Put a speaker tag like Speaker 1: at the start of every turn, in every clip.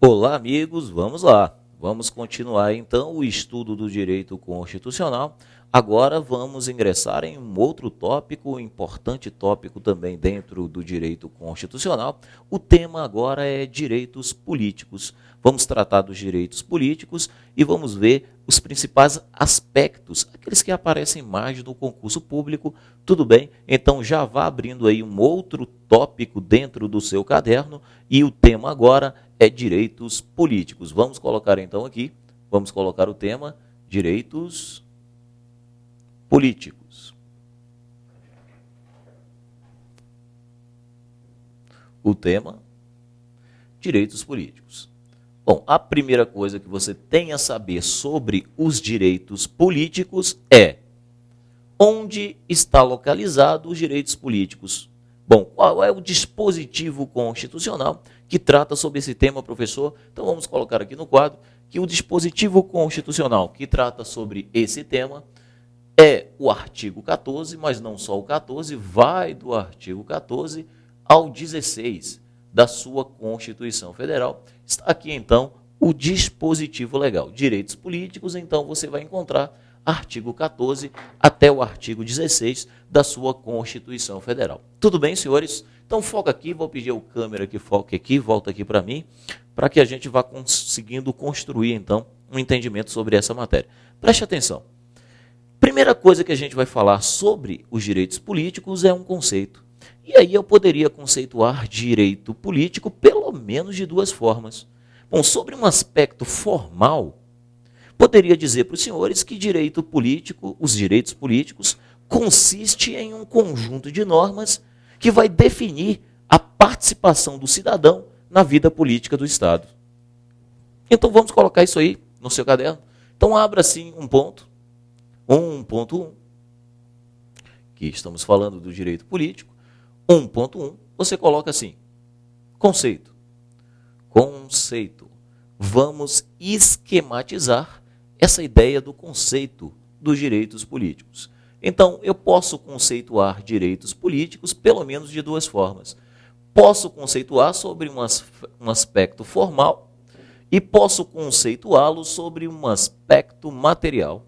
Speaker 1: Olá, amigos, vamos lá. Vamos continuar então o estudo do direito constitucional. Agora vamos ingressar em um outro tópico, importante tópico também dentro do direito constitucional. O tema agora é direitos políticos. Vamos tratar dos direitos políticos e vamos ver os principais aspectos, aqueles que aparecem mais no concurso público. Tudo bem? Então já vá abrindo aí um outro tópico dentro do seu caderno e o tema agora é direitos políticos. Vamos colocar então aqui, vamos colocar o tema direitos políticos. O tema direitos políticos. Bom, a primeira coisa que você tem a saber sobre os direitos políticos é onde está localizado os direitos políticos. Bom, qual é o dispositivo constitucional que trata sobre esse tema, professor? Então vamos colocar aqui no quadro que o dispositivo constitucional que trata sobre esse tema é o artigo 14, mas não só o 14, vai do artigo 14 ao 16 da sua Constituição Federal. Está aqui então o dispositivo legal. Direitos políticos, então você vai encontrar artigo 14 até o artigo 16 da sua Constituição Federal. Tudo bem, senhores? Então foca aqui, vou pedir ao câmera que foque aqui, volta aqui para mim, para que a gente vá conseguindo construir então um entendimento sobre essa matéria. Preste atenção. Primeira coisa que a gente vai falar sobre os direitos políticos é um conceito. E aí eu poderia conceituar direito político pelo menos de duas formas. Bom, sobre um aspecto formal, poderia dizer para os senhores que direito político, os direitos políticos, consiste em um conjunto de normas que vai definir a participação do cidadão na vida política do Estado. Então vamos colocar isso aí no seu caderno. Então abra assim um ponto, 1.1, que estamos falando do direito político. 1.1, você coloca assim, conceito. Conceito. Vamos esquematizar essa ideia do conceito dos direitos políticos. Então, eu posso conceituar direitos políticos pelo menos de duas formas. Posso conceituar sobre um aspecto formal e posso conceituá-lo sobre um aspecto material.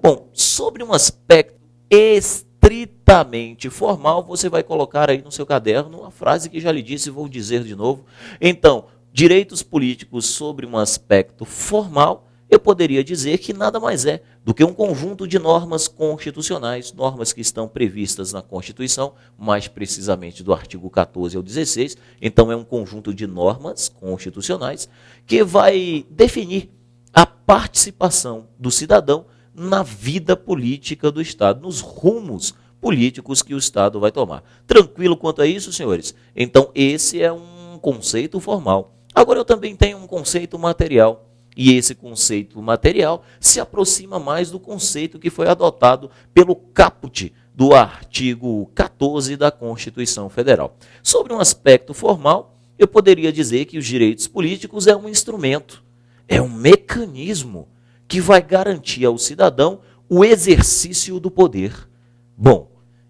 Speaker 1: Bom, sobre um aspecto estritamente formal, você vai colocar aí no seu caderno a frase que já lhe disse e vou dizer de novo. Então, direitos políticos sobre um aspecto formal, eu poderia dizer que nada mais é do que um conjunto de normas constitucionais, normas que estão previstas na Constituição, mais precisamente do artigo 14 ao 16. Então, é um conjunto de normas constitucionais que vai definir a participação do cidadão na vida política do Estado, nos rumos políticos que o Estado vai tomar. Tranquilo quanto a isso, senhores? Então, esse é um conceito formal. Agora, eu também tenho um conceito material. E esse conceito material se aproxima mais do conceito que foi adotado pelo caput do artigo 14 da Constituição Federal. Sobre um aspecto formal, eu poderia dizer que os direitos políticos é um instrumento, é um mecanismo que vai garantir ao cidadão o exercício do poder. Bom,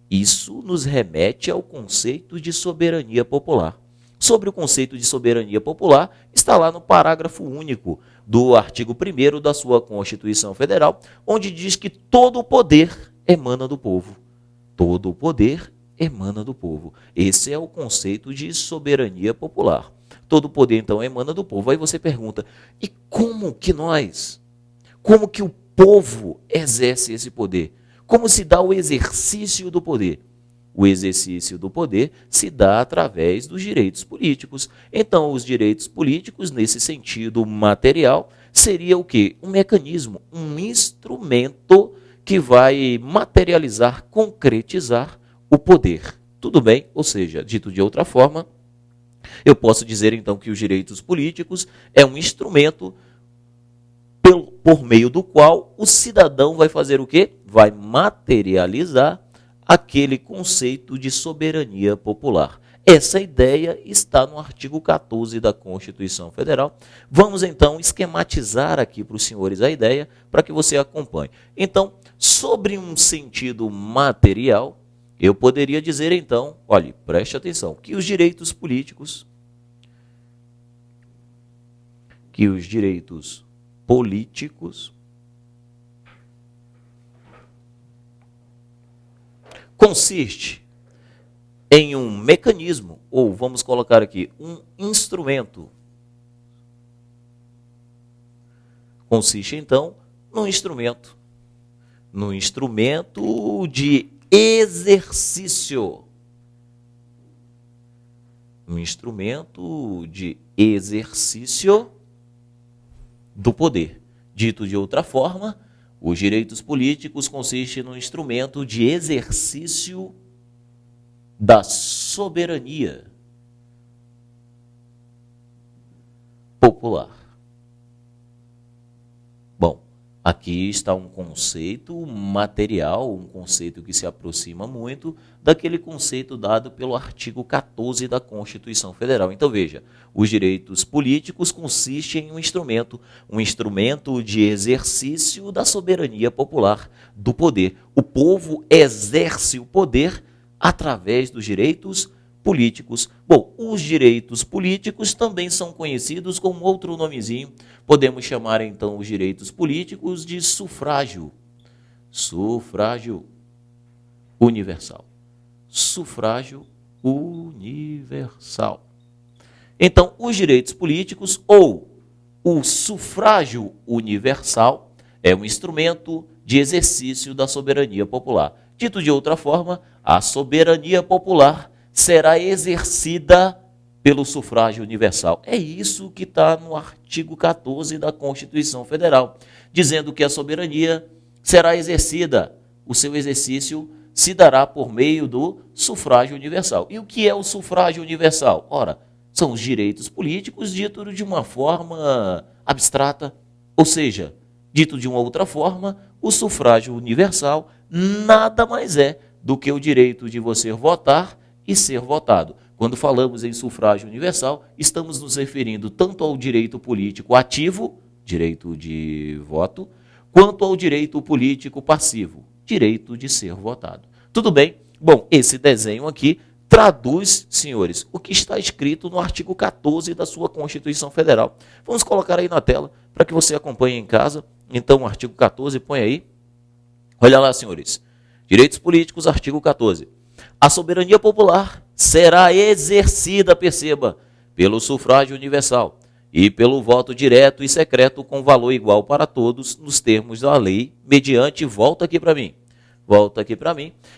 Speaker 1: isso nos remete ao conceito de soberania popular. Sobre o conceito de soberania popular, está lá no parágrafo único do artigo 1º da sua Constituição Federal, onde diz que todo o poder emana do povo. Todo o poder emana do povo. Esse é o conceito de soberania popular. Todo o poder, então, emana do povo. Aí você pergunta, e como que o povo exerce esse poder? Como se dá o exercício do poder? O exercício do poder se dá através dos direitos políticos. Então, os direitos políticos, nesse sentido material, seria o quê? Um mecanismo, um instrumento que vai materializar, concretizar o poder. Tudo bem? Ou seja, dito de outra forma, eu posso dizer então que os direitos políticos é um instrumento por meio do qual o cidadão vai fazer o quê? Vai materializar aquele conceito de soberania popular. Essa ideia está no artigo 14 da Constituição Federal. Vamos então esquematizar aqui para os senhores a ideia para que você acompanhe. Então, sobre um sentido material, eu poderia dizer então, olhe, preste atenção, que os direitos políticos que os direitos políticos consiste em um mecanismo, ou vamos colocar aqui, um instrumento. Consiste, então, num instrumento de exercício. Um instrumento de exercício do poder. Dito de outra forma, os direitos políticos consistem num instrumento de exercício da soberania popular. Bom, aqui está um conceito material, um conceito que se aproxima muito daquele conceito dado pelo artigo 14 da Constituição Federal. Então veja, os direitos políticos consistem em um instrumento de exercício da soberania popular, do poder. O povo exerce o poder através dos direitos políticos. Bom, os direitos políticos também são conhecidos com outro nomezinho. Podemos chamar, então, os direitos políticos de sufrágio. Sufrágio universal. Sufrágio universal. Então, os direitos políticos ou o sufrágio universal é um instrumento de exercício da soberania popular. Dito de outra forma, a soberania popular será exercida pelo sufrágio universal. É isso que está no artigo 14 da Constituição Federal, dizendo que a soberania será exercida, o seu exercício se dará por meio do sufrágio universal. E o que é o sufrágio universal? Ora, são os direitos políticos ditos de uma forma abstrata, ou seja, dito de uma outra forma, o sufrágio universal nada mais é do que o direito de você votar e ser votado. Quando falamos em sufrágio universal, estamos nos referindo tanto ao direito político ativo, direito de voto, quanto ao direito político passivo, direito de ser votado. Tudo bem? Bom, esse desenho aqui traduz, senhores, o que está escrito no artigo 14 da sua Constituição Federal. Vamos colocar aí na tela para que você acompanhe em casa. Então, o artigo 14, põe aí. Olha lá, senhores. Direitos políticos, artigo 14. A soberania popular será exercida, perceba, pelo sufrágio universal e pelo voto direto e secreto com valor igual para todos nos termos da lei, mediante, volta aqui para mim.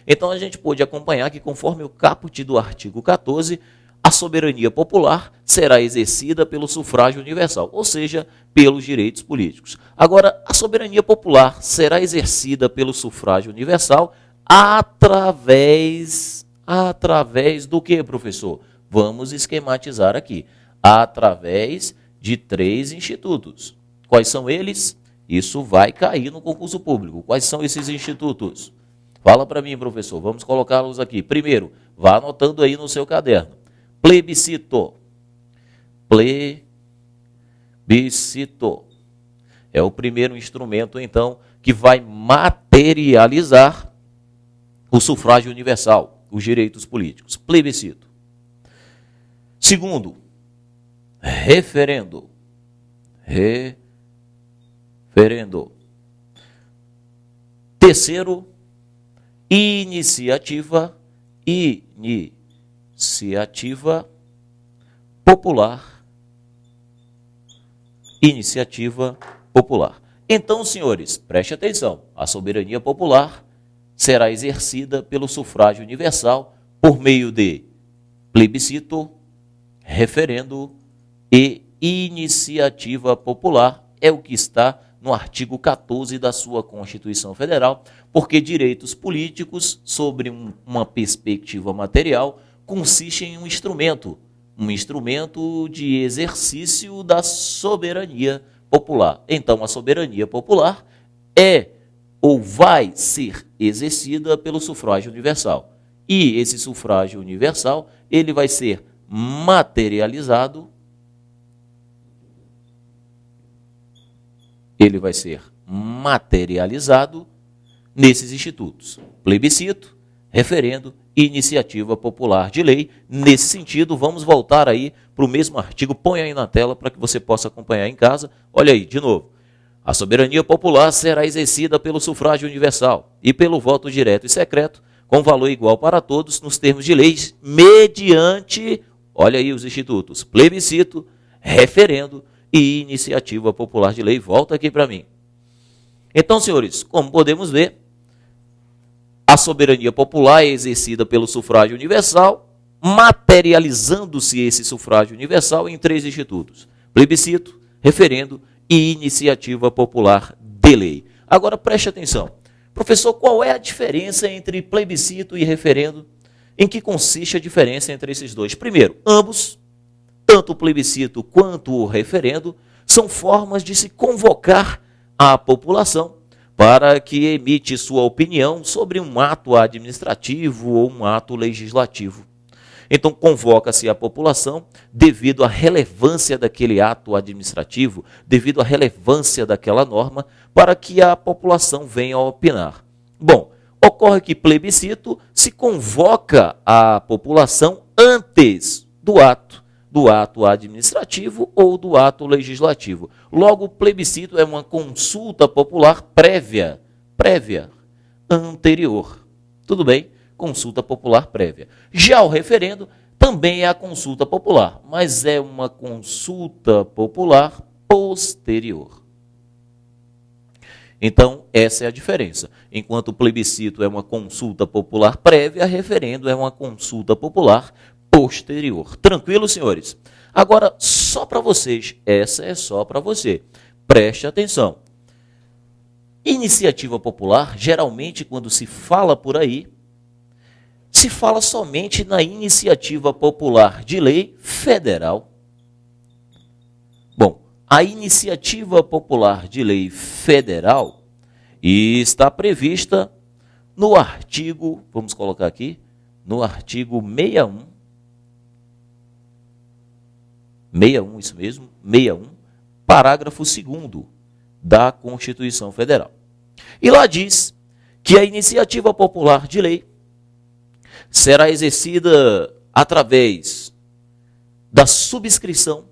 Speaker 1: Então a gente pôde acompanhar que conforme o caput do artigo 14, a soberania popular será exercida pelo sufrágio universal, ou seja, pelos direitos políticos. Agora, a soberania popular será exercida pelo sufrágio universal através do que, professor? Vamos esquematizar aqui. Através de 3 institutos. Quais são eles? Isso vai cair no concurso público. Quais são esses institutos? Fala para mim, professor. Vamos colocá-los aqui. Primeiro, vá anotando aí no seu caderno. Plebiscito. Plebiscito. É o primeiro instrumento, então, que vai materializar o sufrágio universal, os direitos políticos. Plebiscito. Segundo, referendo. Referendo. Terceiro, iniciativa popular. Iniciativa popular. Então, senhores, preste atenção. A soberania popular será exercida pelo sufrágio universal por meio de plebiscito, referendo e iniciativa popular. É o que está no artigo 14 da sua Constituição Federal, porque direitos políticos, sobre uma perspectiva material, consistem em um instrumento de exercício da soberania popular. Então, a soberania popular é ou vai ser exercida pelo sufrágio universal. E esse sufrágio universal, ele vai ser materializado, nesses institutos: plebiscito, referendo e iniciativa popular de lei. Nesse sentido, vamos voltar aí para o mesmo artigo. Põe aí na tela para que você possa acompanhar em casa. Olha aí, de novo. A soberania popular será exercida pelo sufrágio universal e pelo voto direto e secreto, com valor igual para todos, nos termos de leis, mediante, olha aí os institutos, plebiscito, referendo e iniciativa popular de lei. Volta aqui para mim. Então, senhores, como podemos ver, a soberania popular é exercida pelo sufrágio universal, materializando-se esse sufrágio universal em 3 institutos: plebiscito, referendo e iniciativa popular de lei. Agora preste atenção. Professor, qual é a diferença entre plebiscito e referendo? Em que consiste a diferença entre esses dois? Primeiro, ambos, tanto o plebiscito quanto o referendo, são formas de se convocar a população para que emite sua opinião sobre um ato administrativo ou um ato legislativo. Então, convoca-se a população devido à relevância daquele ato administrativo, devido à relevância daquela norma, para que a população venha a opinar. Bom, ocorre que plebiscito se convoca a população antes do ato administrativo ou do ato legislativo. Logo, o plebiscito é uma consulta popular prévia, anterior. Tudo bem? Consulta popular prévia. Já o referendo também é a consulta popular, mas é uma consulta popular posterior. Então, essa é a diferença. Enquanto o plebiscito é uma consulta popular prévia, referendo é uma consulta popular posterior. Tranquilo, senhores? Agora, só para vocês, essa é só para você. Preste atenção. Iniciativa popular, geralmente, quando se fala por aí, se fala somente na iniciativa popular de lei federal. Bom, a iniciativa popular de lei federal está prevista no artigo, vamos colocar aqui, no artigo 61, isso mesmo, 61, parágrafo 2º da Constituição Federal. E lá diz que a iniciativa popular de lei será exercida através da subscrição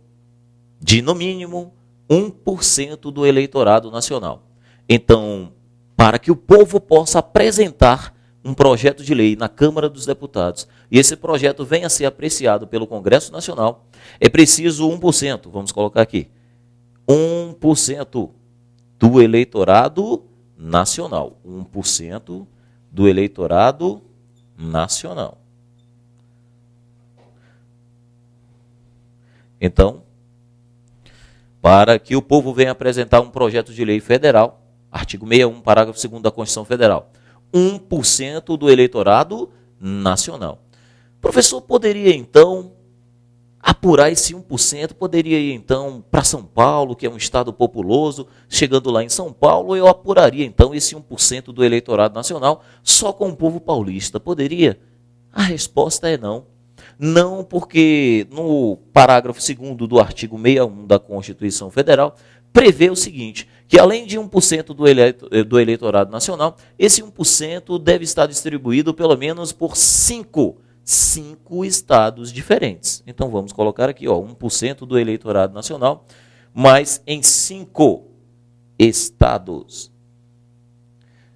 Speaker 1: de, no mínimo, 1% do eleitorado nacional. Então, para que o povo possa apresentar um projeto de lei na Câmara dos Deputados e esse projeto venha a ser apreciado pelo Congresso Nacional, é preciso 1%, vamos colocar aqui, 1% do eleitorado nacional. 1% do eleitorado nacional. Então, para que o povo venha apresentar um projeto de lei federal, artigo 61, parágrafo 2º da Constituição Federal, 1% do eleitorado nacional. O professor poderia, então, apurar esse 1%, poderia ir, então, para São Paulo, que é um estado populoso, chegando lá em São Paulo, eu apuraria, então, esse 1% do eleitorado nacional só com o povo paulista. Poderia? A resposta é não. Não, porque no parágrafo 2º do artigo 61 da Constituição Federal, prevê o seguinte, que além de 1% do eleitorado nacional, esse 1% deve estar distribuído pelo menos por 5 estados diferentes. Então, vamos colocar aqui, 1% do eleitorado nacional, mas em 5 estados.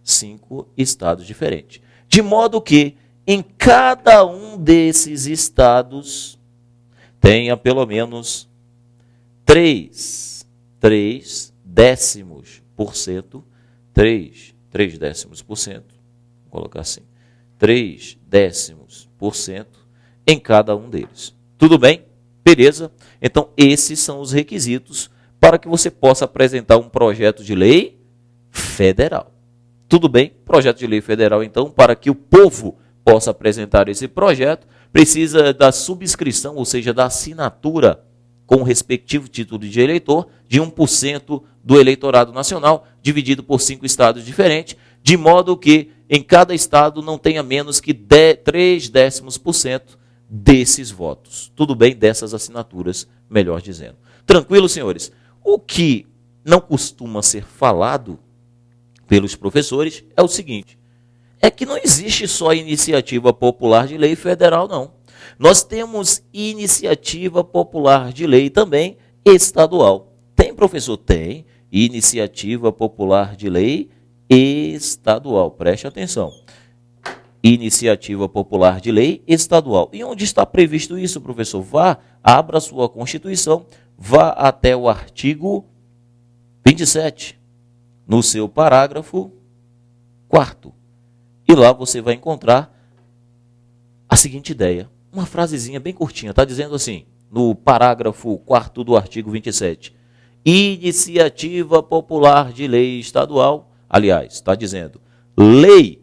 Speaker 1: 5 estados diferentes. De modo que, em cada um desses estados, tenha pelo menos 3 décimos por cento, 3 décimos por cento, vou colocar assim, 3 décimos por cento em cada um deles. Tudo bem? Beleza? Então, esses são os requisitos para que você possa apresentar um projeto de lei federal. Tudo bem? Projeto de lei federal, então, para que o povo possa apresentar esse projeto, precisa da subscrição, ou seja, da assinatura com o respectivo título de eleitor, de 1% do eleitorado nacional, dividido por 5 estados diferentes, de modo que em cada estado não tenha menos que 3 décimos por cento desses votos. Tudo bem? Dessas assinaturas, melhor dizendo. Tranquilo, senhores? O que não costuma ser falado pelos professores é o seguinte: é que não existe só iniciativa popular de lei federal, não. Nós temos iniciativa popular de lei também estadual. Tem, professor? Tem. Iniciativa popular de lei estadual. Preste atenção. Iniciativa popular de lei estadual. E onde está previsto isso, professor? Vá, abra a sua Constituição, vá até o artigo 27, no seu parágrafo 4º. E lá você vai encontrar a seguinte ideia. Uma frasezinha bem curtinha, está dizendo assim, no parágrafo 4º do artigo 27. Iniciativa popular de lei estadual, aliás, está dizendo, lei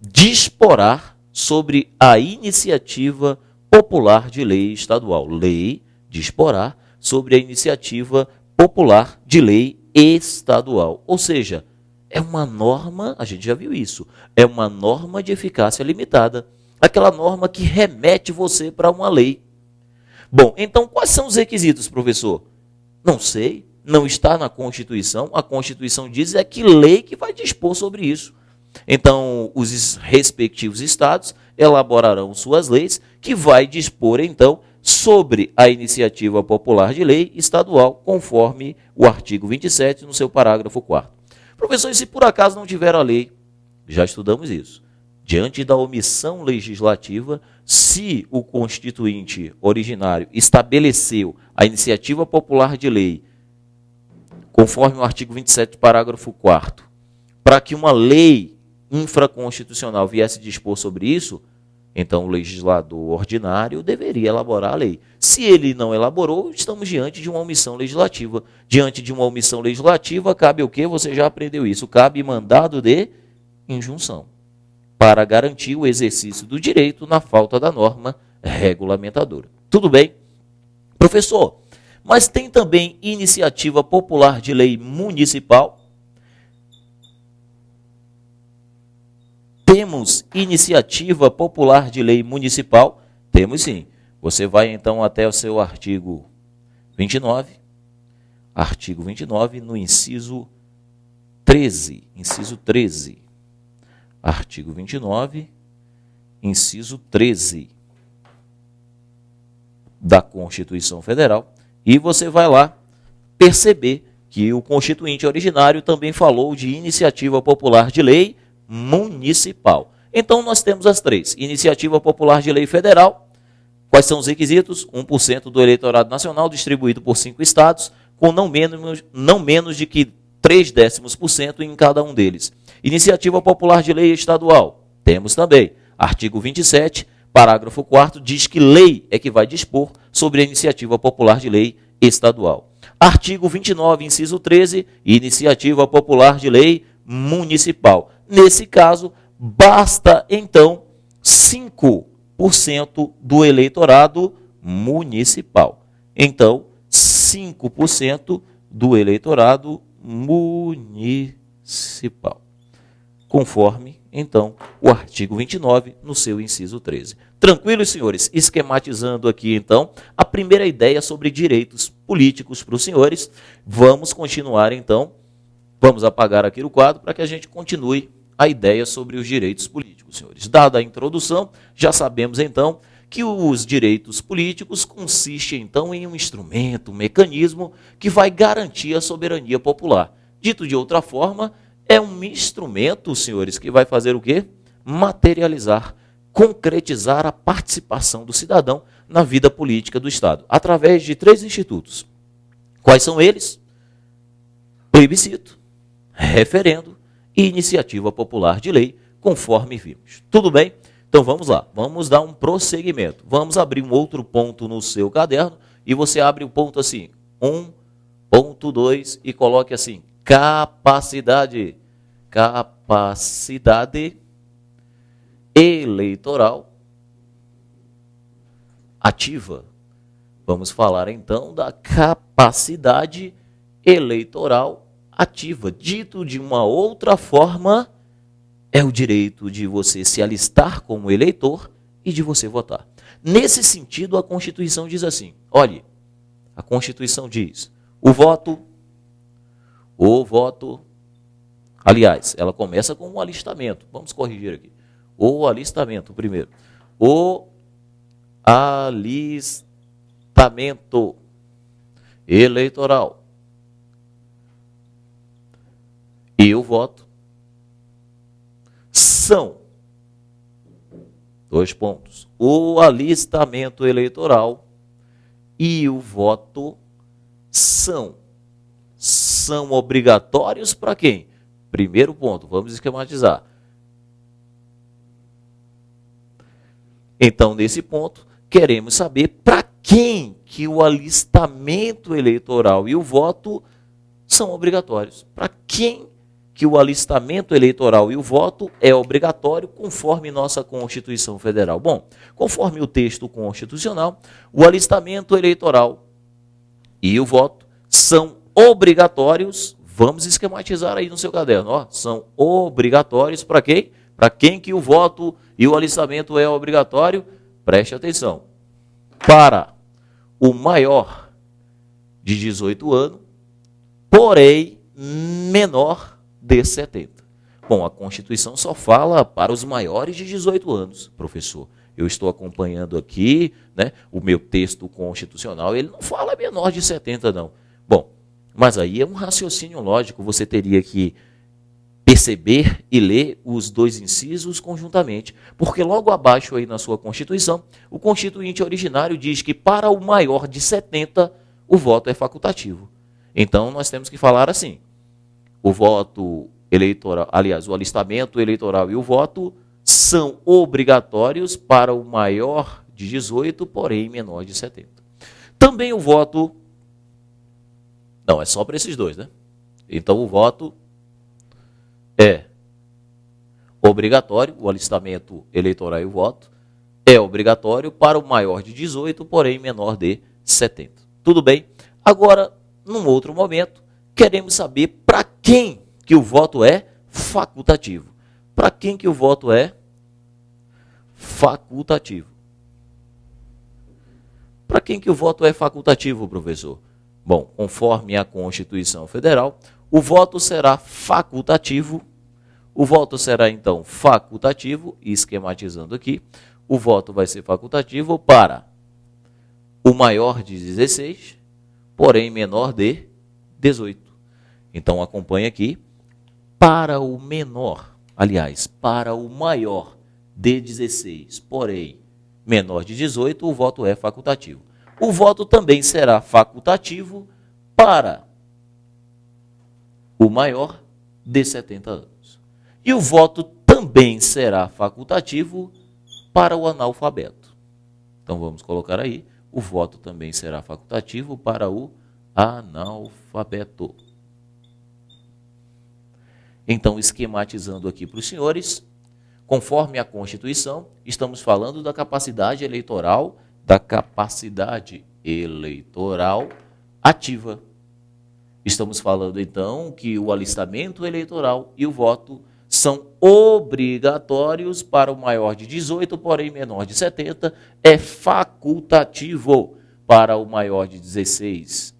Speaker 1: disporá sobre a iniciativa popular de lei estadual. Lei disporá sobre a iniciativa popular de lei estadual. Ou seja, é uma norma, a gente já viu isso, é uma norma de eficácia limitada. Aquela norma que remete você para uma lei. Bom, então quais são os requisitos, professor? Não sei, não está na Constituição. A Constituição diz é que lei que vai dispor sobre isso. Então, os respectivos estados elaborarão suas leis que vai dispor, então, sobre a iniciativa popular de lei estadual, conforme o artigo 27, no seu parágrafo 4º. Professor, e se por acaso não tiver a lei? Já estudamos isso. Diante da omissão legislativa, se o constituinte originário estabeleceu a iniciativa popular de lei, conforme o artigo 27, parágrafo 4º, para que uma lei infraconstitucional viesse dispor sobre isso, então o legislador ordinário deveria elaborar a lei. Se ele não elaborou, estamos diante de uma omissão legislativa. Diante de uma omissão legislativa, cabe o quê? Você já aprendeu isso. Cabe mandado de injunção, para garantir o exercício do direito na falta da norma regulamentadora. Tudo bem? Professor, mas tem também iniciativa popular de lei municipal? Temos iniciativa popular de lei municipal? Temos sim. Você vai então até o seu artigo 29, no inciso 13, artigo 29, inciso 13 da Constituição Federal, e você vai lá perceber que o constituinte originário também falou de iniciativa popular de lei municipal. Então, nós temos as três. Iniciativa popular de lei federal. Quais são os requisitos? 1% do eleitorado nacional distribuído por 5 estados, com não menos de que 0,3% em cada um deles. Iniciativa popular de lei estadual. Temos também. Artigo 27, parágrafo 4º, diz que lei é que vai dispor sobre a iniciativa popular de lei estadual. Artigo 29, inciso 13, iniciativa popular de lei municipal. Nesse caso, basta, então, 5% do eleitorado municipal. Então, 5% do eleitorado municipal. Conforme, então, o artigo 29, no seu inciso 13. Tranquilos, senhores? Esquematizando aqui, então, a primeira ideia sobre direitos políticos para os senhores. Vamos continuar, então. Vamos apagar aqui o quadro para que a gente continue a ideia sobre os direitos políticos, senhores. Dada a introdução, já sabemos, então, que os direitos políticos consistem, então, em um instrumento, um mecanismo que vai garantir a soberania popular. Dito de outra forma, é um instrumento, senhores, que vai fazer o quê? Materializar, concretizar a participação do cidadão na vida política do Estado, através de 3 institutos. Quais são eles? Plebiscito, referendo e iniciativa popular de lei, conforme vimos. Tudo bem? Então vamos lá, vamos dar um prosseguimento. Vamos abrir um outro ponto no seu caderno e você abre o ponto assim, 1.2 e coloque assim, capacidade eleitoral ativa. Vamos falar então da capacidade eleitoral ativa. Dito de uma outra forma, é o direito de você se alistar como eleitor e de você votar. Nesse sentido, a Constituição diz assim, olhe, a Constituição diz, o voto, Aliás, ela começa com um alistamento. Vamos corrigir aqui. O alistamento, primeiro. O alistamento eleitoral. E o voto são, 2 pontos, o alistamento eleitoral e o voto são obrigatórios para quem? Primeiro ponto, vamos esquematizar. Então, nesse ponto, queremos saber para quem que o alistamento eleitoral e o voto são obrigatórios. Para quem que o alistamento eleitoral e o voto é obrigatório conforme nossa Constituição Federal? Bom, conforme o texto constitucional, o alistamento eleitoral e o voto são obrigatórios. Vamos esquematizar aí no seu caderno. Ó, são obrigatórios para quem? Para quem que o voto e o alistamento é obrigatório? Preste atenção. Para o maior de 18 anos, porém menor de 70. Bom, a Constituição só fala para os maiores de 18 anos, professor. Eu estou acompanhando aqui, né, o meu texto constitucional, ele não fala menor de 70, não. Bom, mas aí é um raciocínio lógico, você teria que perceber e ler os 2 incisos conjuntamente, porque logo abaixo aí na sua Constituição, o Constituinte originário diz que para o maior de 70, o voto é facultativo. Então, nós temos que falar assim, o voto eleitoral, aliás, o alistamento eleitoral e o voto são obrigatórios para o maior de 18, porém menor de 70. Também o voto, não, é só para esses 2, né? Então, o voto é obrigatório, o alistamento eleitoral e o voto é obrigatório para o maior de 18, porém menor de 70. Tudo bem? Agora, num outro momento, queremos saber para quem que o voto é facultativo. Para quem que o voto é facultativo? Para quem que o voto é facultativo, professor? Bom, conforme a Constituição Federal, o voto será facultativo. O voto será, então, facultativo, esquematizando aqui, o voto vai ser facultativo para o maior de 16, porém menor de 18. Então, acompanhe aqui, para o menor, aliás, para o maior de 16, porém menor de 18, o voto é facultativo. O voto também será facultativo para o maior de 70 anos. E o voto também será facultativo para o analfabeto. Então, vamos colocar aí, o voto também será facultativo para o analfabeto. Então, esquematizando aqui para os senhores, conforme a Constituição, estamos falando da capacidade eleitoral ativa. Estamos falando, então, que o alistamento eleitoral e o voto são obrigatórios para o maior de 18, porém menor de 70, é facultativo para o maior de 16,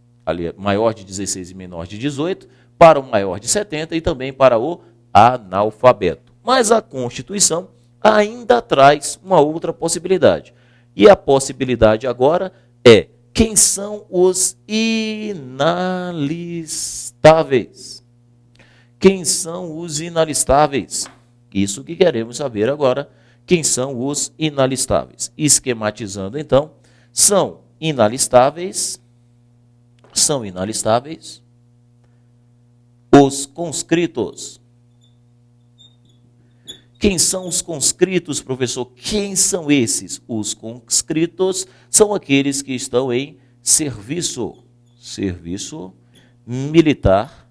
Speaker 1: maior de 16 e menor de 18, para o maior de 70 e também para o analfabeto. Mas a Constituição ainda traz uma outra possibilidade. E a possibilidade agora é: quem são os inalistáveis? Quem são os inalistáveis? Isso que queremos saber agora. Quem são os inalistáveis? Esquematizando, então, são inalistáveis os conscritos. Quem são os conscritos, professor? Quem são esses? Os conscritos são aqueles que estão em serviço militar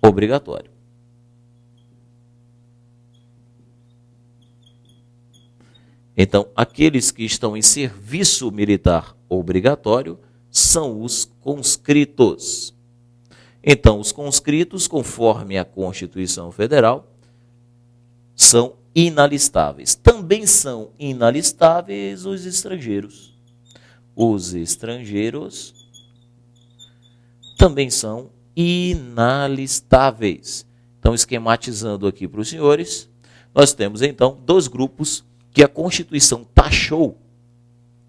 Speaker 1: obrigatório. Então, aqueles que estão em serviço militar obrigatório são os conscritos. Então, os conscritos, conforme a Constituição Federal, são inalistáveis. Também são inalistáveis os estrangeiros. Os estrangeiros também são inalistáveis. Então, esquematizando aqui para os senhores, nós temos então dois grupos que a Constituição taxou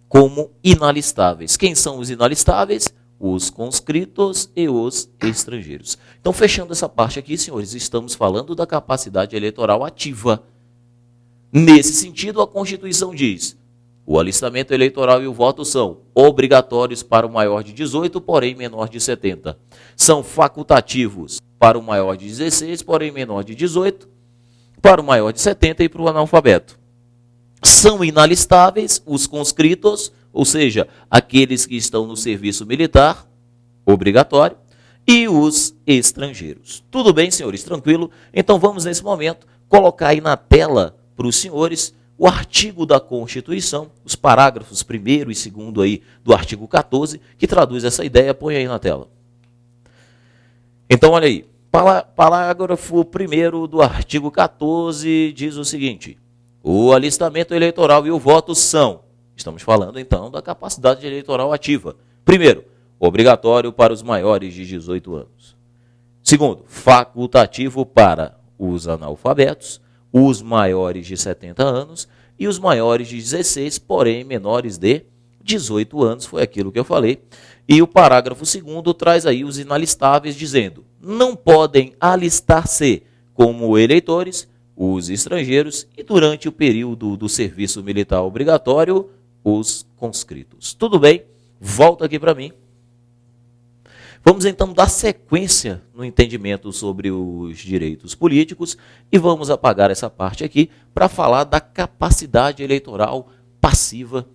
Speaker 1: como inalistáveis. Quem são os inalistáveis? Os conscritos e os estrangeiros. Então, fechando essa parte aqui, senhores, estamos falando da capacidade eleitoral ativa. Nesse sentido, a Constituição diz: o alistamento eleitoral e o voto são obrigatórios para o maior de 18, porém menor de 70. São facultativos para o maior de 16, porém menor de 18, para o maior de 70 e para o analfabeto. São inalistáveis os conscritos, ou seja, aqueles que estão no serviço militar, obrigatório, e os estrangeiros. Tudo bem, senhores? Tranquilo? Então vamos, nesse momento, colocar aí na tela para os senhores o artigo da Constituição, os parágrafos 1º e 2º aí do artigo 14, que traduz essa ideia. Põe aí na tela. Então, olha aí. Parágrafo 1º do artigo 14 diz o seguinte: o alistamento eleitoral e o voto são, estamos falando então da capacidade eleitoral ativa. Primeiro, obrigatório para os maiores de 18 anos. Segundo, facultativo para os analfabetos, os maiores de 70 anos e os maiores de 16, porém menores de 18 anos, foi aquilo que eu falei. E o parágrafo 2º traz aí os inalistáveis, dizendo: não podem alistar-se como eleitores os estrangeiros e, durante o período do serviço militar obrigatório, os conscritos. Tudo bem? Volta aqui para mim. Vamos então dar sequência no entendimento sobre os direitos políticos e vamos apagar essa parte aqui para falar da capacidade eleitoral passiva.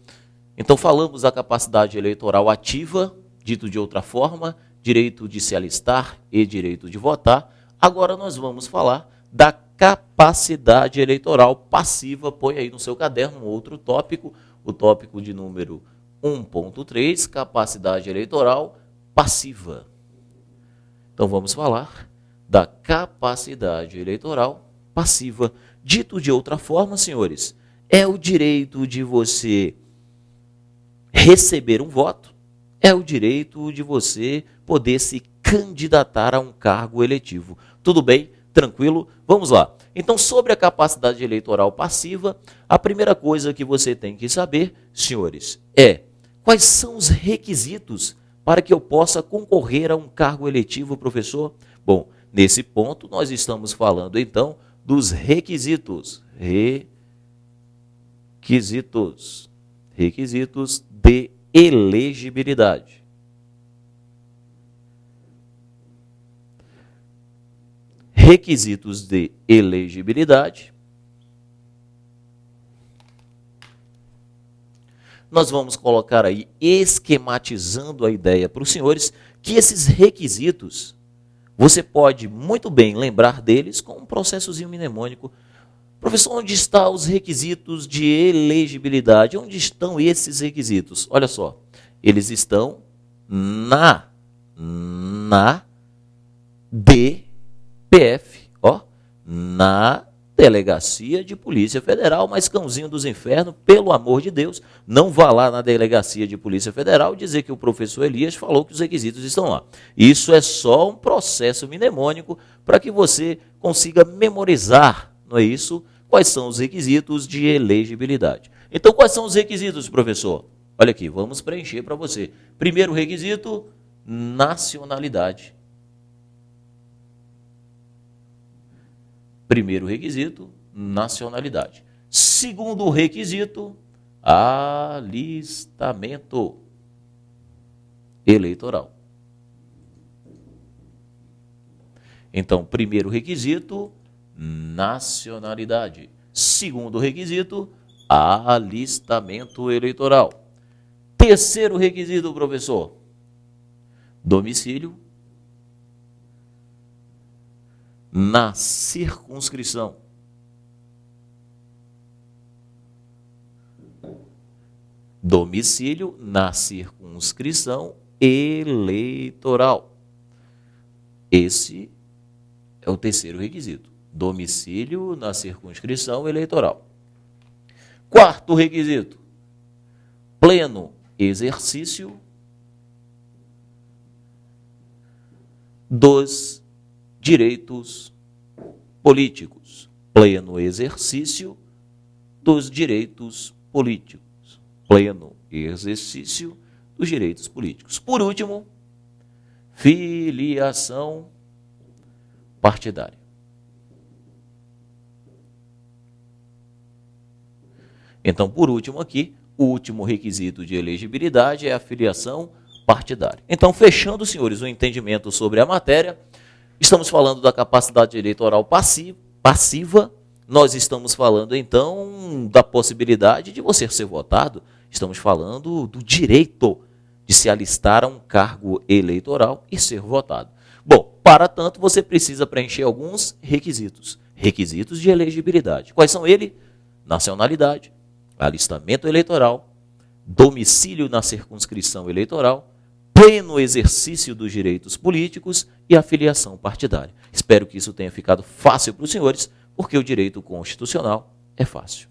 Speaker 1: Então falamos da capacidade eleitoral ativa, dito de outra forma, direito de se alistar e direito de votar. Agora nós vamos falar da capacidade eleitoral passiva. Põe aí no seu caderno um outro tópico, o tópico de número 1.3, capacidade eleitoral passiva. Então vamos falar da capacidade eleitoral passiva. Dito de outra forma, senhores, é o direito de você receber um voto, é o direito de você poder se candidatar a um cargo eletivo. Tudo bem? Tranquilo? Vamos lá. Então, sobre a capacidade eleitoral passiva, a primeira coisa que você tem que saber, senhores, é quais são os requisitos para que eu possa concorrer a um cargo eletivo, professor? Bom, nesse ponto nós estamos falando então dos requisitos. Requisitos de elegibilidade. Requisitos de elegibilidade. Nós vamos colocar aí, esquematizando a ideia para os senhores, que esses requisitos, você pode muito bem lembrar deles com um processozinho mnemônico. Professor, onde estão os requisitos de elegibilidade? Onde estão esses requisitos? Olha só, eles estão na DPF, ó, na Delegacia de Polícia Federal. Mas, cãozinho dos infernos, pelo amor de Deus, não vá lá na Delegacia de Polícia Federal dizer que o professor Elias falou que os requisitos estão lá. Isso é só um processo mnemônico para que você consiga memorizar, não é isso? Quais são os requisitos de elegibilidade. Então, quais são os requisitos, professor? Olha aqui, vamos preencher para você. Primeiro requisito, nacionalidade. Primeiro requisito, nacionalidade. Segundo requisito, alistamento eleitoral. Então, primeiro requisito, nacionalidade. Segundo requisito, alistamento eleitoral. Terceiro requisito, professor, domicílio na circunscrição. Domicílio na circunscrição eleitoral. Esse é o terceiro requisito. Domicílio na circunscrição eleitoral. Quarto requisito, pleno exercício dos direitos políticos. Pleno exercício dos direitos políticos. Pleno exercício dos direitos políticos. Por último, filiação partidária. Então, por último aqui, o último requisito de elegibilidade é a filiação partidária. Então, fechando, senhores, o entendimento sobre a matéria, estamos falando da capacidade eleitoral passiva, nós estamos falando, então, da possibilidade de você ser votado, estamos falando do direito de se alistar a um cargo eleitoral e ser votado. Bom, para tanto, você precisa preencher alguns requisitos. Requisitos de elegibilidade. Quais são eles? Nacionalidade, alistamento eleitoral, domicílio na circunscrição eleitoral, pleno exercício dos direitos políticos e a filiação partidária. Espero que isso tenha ficado fácil para os senhores, porque o direito constitucional é fácil.